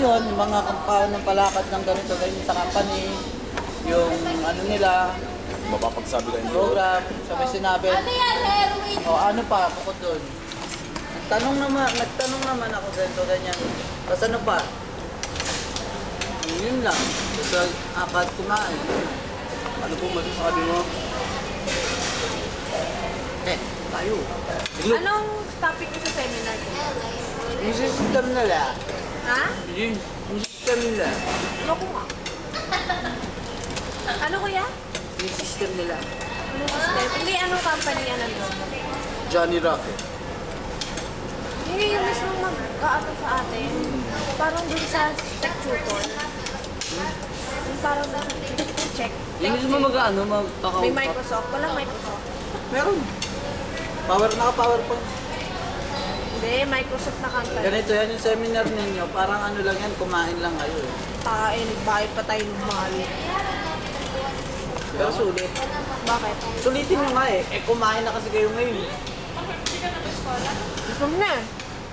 yun, yung mga kampawan ng palakad ng ganito, ganyan sa company, yung ano nila, Mapapagsabi kayo nito. program, sabay sinabi, Ano yan, heroin? o ano pa, bukod doon. Nagtanong naman ako ganito, ganyan. Tapos ano pa? Yun lang, sa akad kumain. Ano po masasabi mo? Tayo. Anong topic mo sa seminar ko? Yung system nila, Ha? yung system nila, Ano ko nga? Ano kuya? yung system nila, Anong system? Hindi, anong company yan ano? Johnny Rocket. Hindi yung mismo mag-ano sa atin. Parang dun sa tech tutor. Yung parang check. Yung mismo mag-ano, magkakausap. May Microsoft. Walang Microsoft. Meron. Naka-PowerPoint. Hindi, Microsoft na company. Ganito yan yung seminar ninyo, parang ano lang yan, kumain lang kayo eh. Kain, bayad pa tayo ng mahal. Pero sulit. Bakit? Sulitin nyo nga eh. Kumain na kasi kayo ngayon eh. Gusto mo na.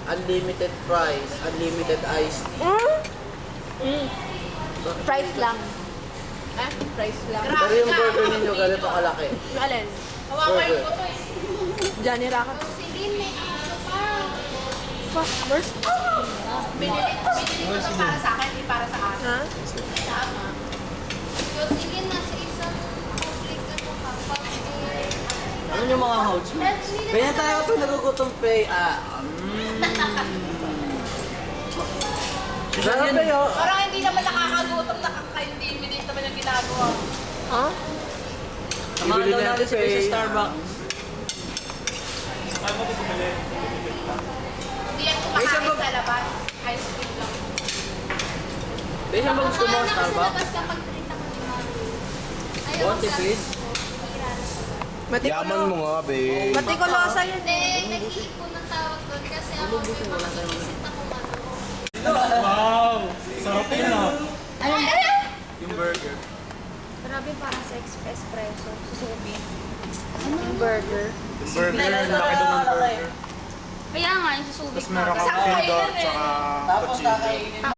Unlimited fries, unlimited iced tea. Price lang. Price lang. Pero yung burger ninyo ganito kalaki. Yung alin? Burger. Johnny Rocket. Sige, may aso pa. Fuck, worst. Binili ko para sa akin, hindi para sa akin. Ha? Tama. So, sige na, sa isang public ano ka, public. Ano yung mga housemate? Ganyan tayo kapag nagugutom pay. Sarap kayo. Parang hindi naman nakakagutom, nakaka-intimidate naman yung ginagawa. Ha? Samahan daw natin si sa Starbucks. Hindi yan kumakain sa labas. Ice cream lang. Besan ba gusto mo Kumakain ako sa Starbucks? labas kapag treat ako ni Mom. Ayaw Want ko it, sa- please? Yaman mo nga, babe. Matikulosa yun. Hindi, nag-iipon ng tawag doon kasi ako may mga inisip akong ano. Wow! Sarap yun ah. Yung burger. Grabe parang sa espresso. Susubi. Yung burger. Burger, laki doon ng burger. Kaya nga, yung susubi Tapos meron kang hotdog, tsaka Tapos kutsilyo. kakainin